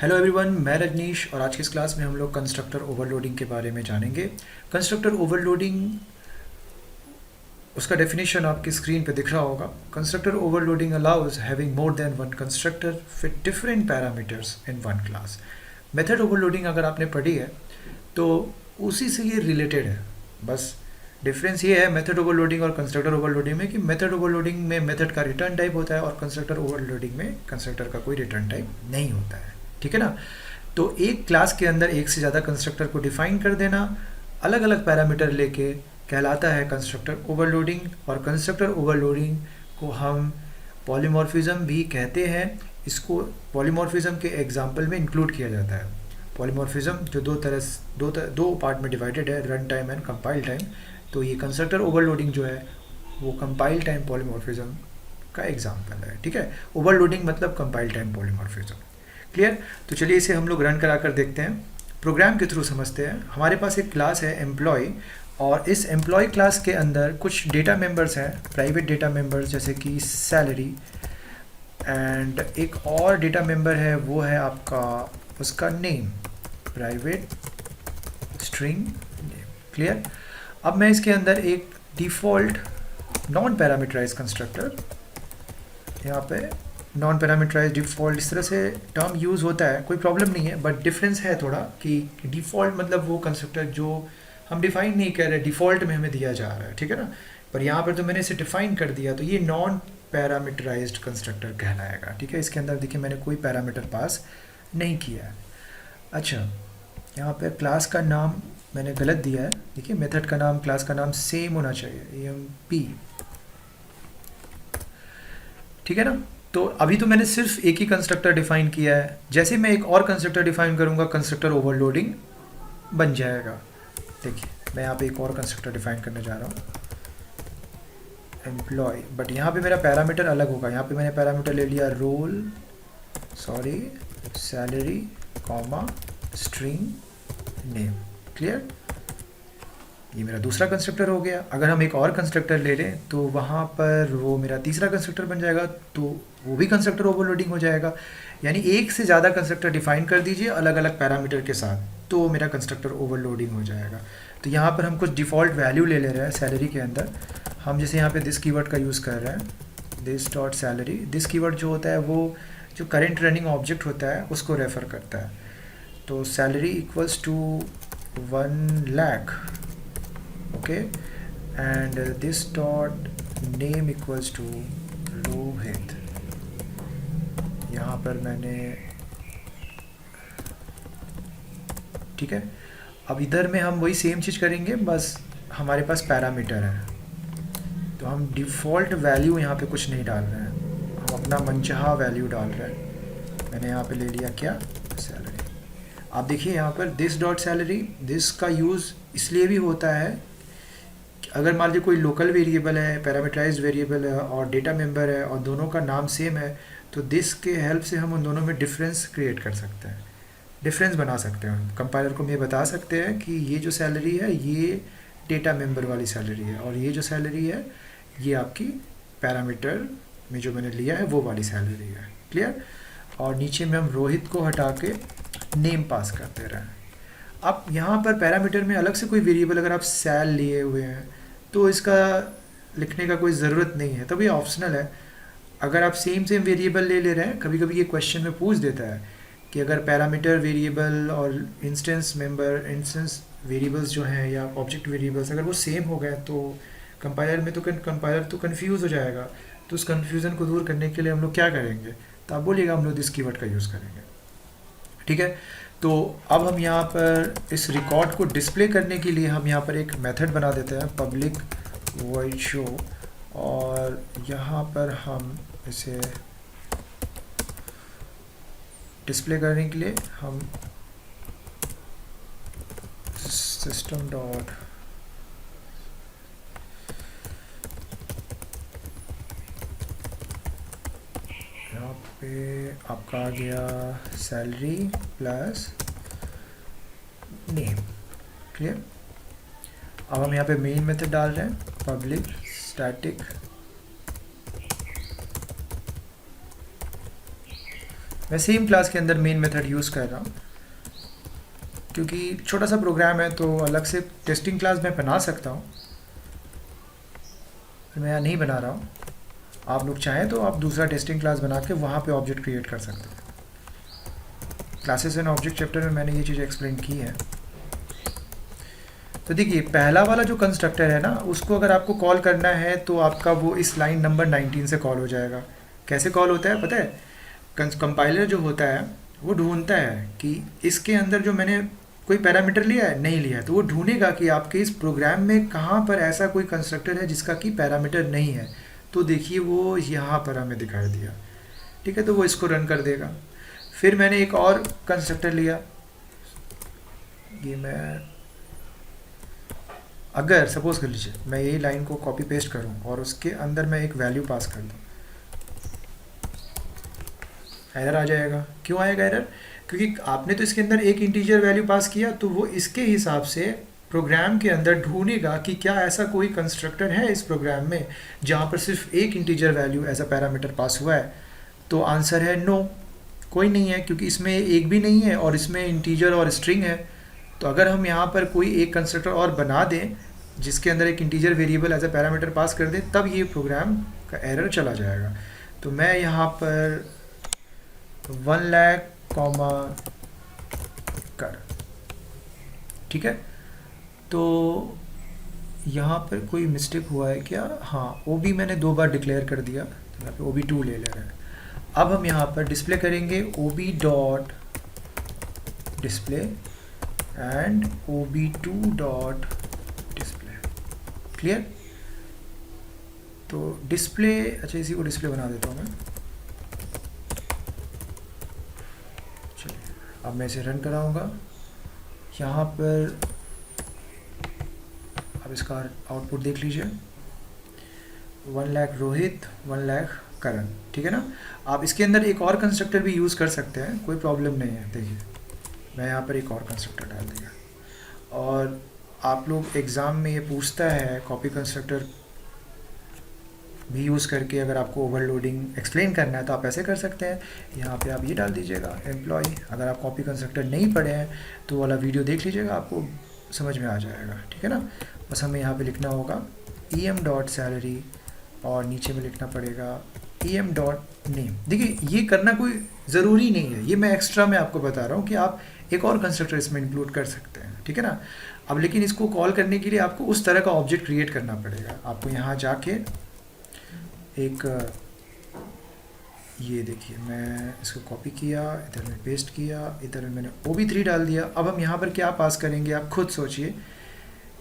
Hello everyone, मैं रजनीश और आज की इस क्लास में हम लोग कंस्ट्रक्टर ओवरलोडिंग के बारे में जानेंगे। कंस्ट्रक्टर ओवरलोडिंग, उसका डेफिनेशन आपकी स्क्रीन पे दिख रहा होगा। Constructor overloading allows having more than one constructor with different parameters in one class. Method overloading अगर आपने पढ़ी है तो उसी से ये रिलेटेड है। बस डिफरेंस ये है मेथड ओवरलोडिंग और कंस्ट्रक्टर ओवरलोडिंग में कि मेथड ओवरलोडिंग में मेथड का रिटर्न टाइप होता है और कंस्ट्रक्टर ओवरलोडिंग में कंस्ट्रक्टर का कोई रिटर्न टाइप नहीं होता है। ठीक है ना। तो एक क्लास के अंदर एक से ज़्यादा कंस्ट्रक्टर को डिफाइन कर देना अलग अलग पैरामीटर लेके कहलाता है कंस्ट्रक्टर ओवरलोडिंग। और कंस्ट्रक्टर ओवरलोडिंग को हम पॉलीमॉर्फिज्म भी कहते हैं। इसको पॉलीमॉर्फिज्म के एग्जाम्पल में इंक्लूड किया जाता है। पॉलीमॉर्फिज्म जो दो पार्ट में डिवाइडेड है, run time and compile time. तो ये कंस्ट्रक्टर ओवरलोडिंग जो है वो कंपाइल टाइम पॉलीमॉर्फिज्म का एग्जाम्पल है। ठीक है, ओवरलोडिंग मतलब कंपाइल टाइम पॉलीमॉर्फिज्म। क्लियर। तो चलिए इसे हम लोग रन करा कर देखते हैं, प्रोग्राम के थ्रू समझते हैं। हमारे पास एक क्लास है एम्प्लॉय और इस एम्प्लॉय क्लास के अंदर कुछ डेटा मेंबर्स हैं, प्राइवेट डेटा मेंबर्स जैसे कि सैलरी, एंड एक और डेटा मेंबर है वो है आपका उसका name, private string name. Clear. अब मैं इसके अंदर एक डिफ़ॉल्ट नॉन पैरामीटराइज कंस्ट्रक्टर, यहाँ पे नॉन पैरामीटराइज डिफ़ॉल्ट इस तरह से टर्म यूज़ होता है, कोई प्रॉब्लम नहीं है, बट डिफरेंस है थोड़ा कि डिफ़ॉल्ट मतलब वो कंस्ट्रक्टर जो हम डिफ़ाइन नहीं कर रहे, डिफ़ॉल्ट में हमें दिया जा रहा है। ठीक है ना। पर यहाँ पर तो मैंने इसे डिफ़ाइन कर दिया, तो ये नॉन पैरामीटराइज्ड कंस्ट्रक्टर कहलाएगा। ठीक है। इसके अंदर देखिए मैंने कोई पैरामीटर पास नहीं किया है। अच्छा, यहाँ पर क्लास का नाम मैंने गलत दिया है। देखिए मेथड का नाम, क्लास का नाम सेम होना चाहिए, EMP। ठीक है ना। तो अभी तो मैंने सिर्फ एक ही कंस्ट्रक्टर डिफाइन किया है। जैसे मैं एक और कंस्ट्रक्टर डिफाइन करूंगा कंस्ट्रक्टर ओवरलोडिंग बन जाएगा। देखिए मैं यहाँ पे एक और कंस्ट्रक्टर डिफाइन करने जा रहा हूँ, एम्प्लॉय, बट यहाँ पे मेरा पैरामीटर अलग होगा। यहाँ पे मैंने पैरामीटर ले लिया salary comma string name. Clear. ये मेरा दूसरा कंस्ट्रक्टर हो गया। अगर हम एक और कंस्ट्रक्टर ले लें तो वहाँ पर वो मेरा तीसरा कंस्ट्रक्टर बन जाएगा, तो वो भी कंस्ट्रक्टर ओवरलोडिंग हो जाएगा। यानी एक से ज़्यादा कंस्ट्रक्टर डिफाइन कर दीजिए अलग अलग पैरामीटर के साथ, तो मेरा कंस्ट्रक्टर ओवरलोडिंग हो जाएगा। तो यहाँ पर हम कुछ डिफ़ॉल्ट वैल्यू ले रहे हैं सैलरी के अंदर। हम जैसे यहाँ पे दिस कीवर्ड का यूज़ कर रहे हैं, this dot salary. This keyword जो होता है वो जो करेंट रनिंग ऑब्जेक्ट होता है उसको रेफ़र करता है। तो salary equals to 1 lakh, okay, and this dot name equals to Rohit. यहाँ पर मैंने, ठीक है। अब इधर में हम वही सेम चीज़ करेंगे, बस हमारे पास पैरामीटर है तो हम डिफ़ॉल्ट वैल्यू यहाँ पे कुछ नहीं डाल रहे हैं, हम अपना मनचाहा वैल्यू डाल रहे हैं। मैंने यहाँ पे ले लिया क्या, सैलरी। आप देखिए यहाँ पर दिस डॉट सैलरी, दिस का यूज़ इसलिए भी होता है अगर मान लीजिए कोई लोकल वेरिएबल है, पैरामीटराइज्ड वेरिएबल है और डेटा मेंबर है और दोनों का नाम सेम है, तो दिस के हेल्प से हम उन दोनों में डिफरेंस क्रिएट कर सकते हैं, डिफरेंस बना सकते हैं। कंपाइलर को हम ये बता सकते हैं कि ये जो सैलरी है ये डेटा मेंबर वाली सैलरी है और ये जो सैलरी है ये आपकी पैरामीटर में जो मैंने लिया है वो वाली सैलरी है। क्लियर। और नीचे में हम रोहित को हटा के नेम पास करते रहें। अब यहाँ पर पैरामीटर में अलग से कोई वेरिएबल अगर आप सैल लिए हुए हैं तो इसका लिखने का कोई ज़रूरत नहीं है, तब ये ऑप्शनल है। अगर आप सेम वेरिएबल ले रहे हैं, कभी कभी ये क्वेश्चन में पूछ देता है कि अगर पैरामीटर वेरिएबल और इंस्टेंस वेरिएबल्स जो हैं या ऑब्जेक्ट वेरिएबल्स अगर वो सेम हो गए तो कंपाइलर तो कंफ्यूज हो जाएगा। तो उस कन्फ्यूज़न को दूर करने के लिए हम लोग क्या करेंगे, तो आप बोलिएगा हम लोग दिस कीवर्ड का यूज़ करेंगे। ठीक है। तो अब हम यहाँ पर इस रिकॉर्ड को डिस्प्ले करने के लिए हम यहाँ पर एक मेथड बना देते हैं, पब्लिक वॉइड शो, और यहाँ पर हम इसे डिस्प्ले करने के लिए हम सिस्टम डॉट यहाँ पे आपका आ गया सैलरी प्लस नेम। क्लियर। अब हम यहाँ पे मेन मेथड डाल रहे हैं, पब्लिक स्टैटिक मैं सेम क्लास के अंदर मेन मेथड यूज़ कर रहा हूँ, क्योंकि छोटा सा प्रोग्राम है तो अलग से टेस्टिंग क्लास मैं बना सकता हूँ, मैं यहाँ नहीं बना रहा हूँ। आप लोग चाहें तो आप दूसरा टेस्टिंग क्लास बना के वहाँ पे ऑब्जेक्ट क्रिएट कर सकते हैं। क्लासेस एंड ऑब्जेक्ट चैप्टर में मैंने ये चीज़ एक्सप्लेन की है। तो देखिए पहला वाला जो कंस्ट्रक्टर है ना, उसको अगर आपको कॉल करना है तो आपका वो इस लाइन नंबर 19 से कॉल हो जाएगा। कैसे कॉल होता है पता है? कंपाइलर जो होता है वो ढूंढता है कि इसके अंदर जो मैंने कोई पैरामीटर लिया है, नहीं लिया है, तो वो ढूंढेगा कि आपके इस प्रोग्राम में कहाँ पर ऐसा कोई कंस्ट्रक्टर है जिसका कि पैरामीटर नहीं है। तो देखिए वो यहाँ पर हमें दिखाई दिया, ठीक है, तो वो इसको रन कर देगा। फिर मैंने एक और कंस्ट्रक्टर लिया, ये मैं अगर सपोज कर लीजिए मैं यही लाइन को कॉपी पेस्ट करूं और उसके अंदर मैं एक वैल्यू पास कर दूं, एरर आ जाएगा। क्यों आएगा एरर? क्योंकि आपने तो इसके अंदर एक इंटीजर वैल्यू पास किया, तो वो इसके हिसाब से प्रोग्राम के अंदर ढूंढेगा कि क्या ऐसा कोई कंस्ट्रक्टर है इस प्रोग्राम में जहाँ पर सिर्फ एक integer value as a parameter pass हुआ है। तो आंसर है नो, कोई नहीं है, क्योंकि इसमें एक भी नहीं है और इसमें इंटीजर और स्ट्रिंग है। तो अगर हम यहाँ पर कोई एक कंस्ट्रक्टर और बना दें जिसके अंदर एक integer variable as a parameter pass कर दें, तब ये प्रोग्राम का एरर चला जाएगा। तो मैं यहाँ पर 1 लाख कॉमा कर, ठीक है। तो यहाँ पर कोई मिस्टेक हुआ है क्या? हाँ, ओ बी मैंने 2 बार डिक्लेयर कर दिया, तो यहाँ पे ओ बी 2 ले रहे हैं। अब हम यहाँ पर डिस्प्ले करेंगे O B dot display and O B 2 dot display. Clear? तो डिस्प्ले, अच्छा इसी को डिस्प्ले बना देता हूँ मैं। चलिए अब मैं इसे रन कराऊंगा। यहाँ पर अब इसका आउटपुट देख लीजिए, 1 लाख रोहित, 1 लाख करण, ठीक है ना। आप इसके अंदर एक और कंस्ट्रक्टर भी यूज़ कर सकते हैं, कोई प्रॉब्लम नहीं है। देखिए मैं यहाँ पर एक और कंस्ट्रक्टर डाल दिया, और आप लोग एग्ज़ाम में ये पूछता है कॉपी कंस्ट्रक्टर भी यूज़ करके अगर आपको ओवरलोडिंग एक्सप्लेन करना है तो आप ऐसे कर सकते हैं। यहाँ पे आप ये डाल दीजिएगा एम्प्लॉय। अगर आप कॉपी कंस्ट्रक्टर नहीं पढ़े हैं तो वाला वीडियो देख लीजिएगा, आपको समझ में आ जाएगा, ठीक है ना। बस हमें यहाँ पे लिखना होगा em डॉट सैलरी और नीचे में लिखना पड़ेगा em डॉट नेम। देखिए ये करना कोई ज़रूरी नहीं है, ये मैं एक्स्ट्रा में आपको बता रहा हूँ कि आप एक और कंस्ट्रक्टर इसमें इंक्लूड कर सकते हैं, ठीक है ना। अब लेकिन इसको कॉल करने के लिए आपको उस तरह का ऑब्जेक्ट क्रिएट करना पड़ेगा। आपको यहाँ जाके एक, ये देखिए मैं इसको कॉपी किया, इधर में पेस्ट किया, इधर में मैंने OB3 डाल दिया। अब हम यहाँ पर क्या पास करेंगे आप खुद सोचिए।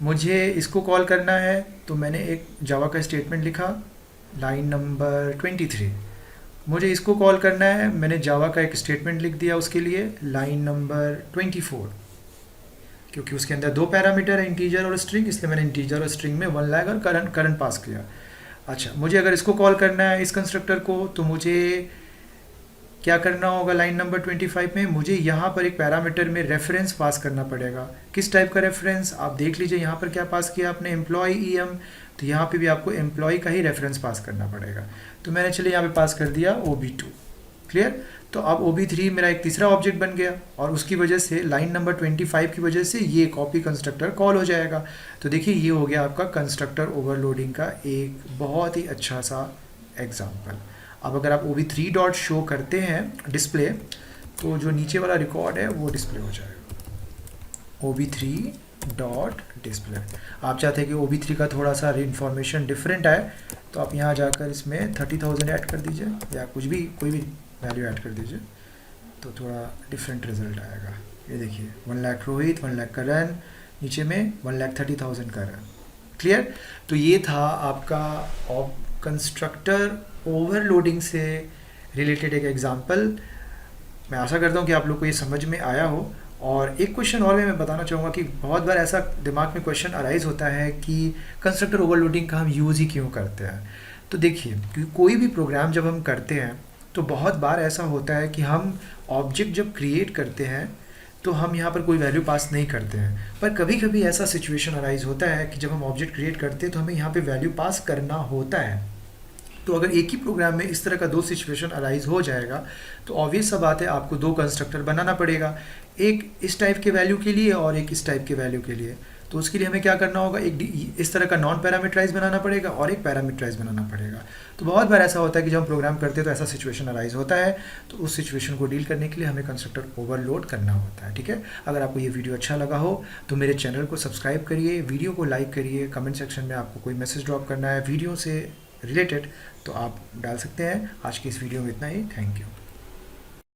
मुझे इसको कॉल करना है तो मैंने एक जावा का स्टेटमेंट लिखा, लाइन नंबर 23। मुझे इसको कॉल करना है, मैंने जावा का एक स्टेटमेंट लिख दिया उसके लिए, लाइन नंबर 24। क्योंकि उसके अंदर 2 पैरामीटर है, इंटीजर और स्ट्रिंग, इसलिए मैंने इंटीजर और स्ट्रिंग में 1 लाख और करंट पास किया। अच्छा, मुझे अगर इसको कॉल करना है इस कंस्ट्रक्टर को, तो मुझे क्या करना होगा? लाइन नंबर 25 में मुझे यहाँ पर एक पैरामीटर में रेफरेंस पास करना पड़ेगा। किस टाइप का रेफरेंस? आप देख लीजिए यहाँ पर क्या पास किया आपने, एम्प्लॉय em, तो यहाँ पे भी आपको एम्प्लॉय का ही रेफरेंस पास करना पड़ेगा। तो मैंने चलिए यहाँ पे पास कर दिया OB2। क्लियर? तो अब OB3 मेरा एक तीसरा ऑब्जेक्ट बन गया, और उसकी वजह से लाइन नंबर 25 की वजह से ये कॉपी कंस्ट्रक्टर कॉल हो जाएगा। तो देखिए ये हो गया आपका कंस्ट्रक्टर ओवरलोडिंग का एक बहुत ही अच्छा सा एग्जाम्पल। अब अगर आप OB3 डॉट शो करते हैं डिस्प्ले, तो जो नीचे वाला रिकॉर्ड है वो डिस्प्ले हो जाएगा, OB3 डॉट डिस्प्ले। आप चाहते हैं कि OB3 का थोड़ा सा इन्फॉर्मेशन डिफरेंट आए, तो आप यहाँ जाकर इसमें 30,000 ऐड कर दीजिए, या कुछ भी कोई भी वैल्यू ऐड कर दीजिए, तो थोड़ा डिफरेंट रिजल्ट आएगा। ये देखिए 1 लाख रोहित, 1 लाख करण, नीचे में 1,30,000 करण। क्लियर? तो ये था आपका कंस्ट्रक्टर ओवरलोडिंग से रिलेटेड एक एग्जांपल। मैं आशा करता हूँ कि आप लोग को ये समझ में आया हो। और एक क्वेश्चन और मैं बताना चाहूँगा कि बहुत बार ऐसा दिमाग में क्वेश्चन अराइज होता है कि कंस्ट्रक्टर ओवरलोडिंग का हम यूज़ ही क्यों करते हैं। तो देखिए, क्योंकि कोई भी प्रोग्राम जब हम करते हैं तो बहुत बार ऐसा होता है कि हम ऑब्जेक्ट जब क्रिएट करते हैं तो हम यहाँ पर कोई वैल्यू पास नहीं करते हैं, पर कभी कभी ऐसा सिचुएशन अराइज होता है कि जब हम ऑब्जेक्ट क्रिएट करते हैं तो हमें यहाँ पे वैल्यू पास करना होता है। तो अगर एक ही प्रोग्राम में इस तरह का दो सिचुएशन अराइज हो जाएगा तो ऑब्वियस सा बात है आपको दो कंस्ट्रक्टर बनाना पड़ेगा, एक इस टाइप के वैल्यू के लिए और एक इस टाइप के वैल्यू के लिए। तो उसके लिए हमें क्या करना होगा, एक इस तरह का नॉन पैरामीटराइज बनाना पड़ेगा और एक पैरामीटराइज बनाना पड़ेगा। तो बहुत बार ऐसा होता है कि जब हम प्रोग्राम करते हैं तो ऐसा सिचुएशन अराइज होता है, तो उस सिचुएशन को डील करने के लिए हमें कंस्ट्रक्टर ओवरलोड करना होता है। ठीक है, अगर आपको ये वीडियो अच्छा लगा हो तो मेरे चैनल को सब्सक्राइब करिए, वीडियो को लाइक करिए, कमेंट सेक्शन में आपको कोई मैसेज ड्रॉप करना है वीडियो से रिलेटेड तो आप डाल सकते हैं। आज की इस वीडियो में इतना ही, थैंक यू।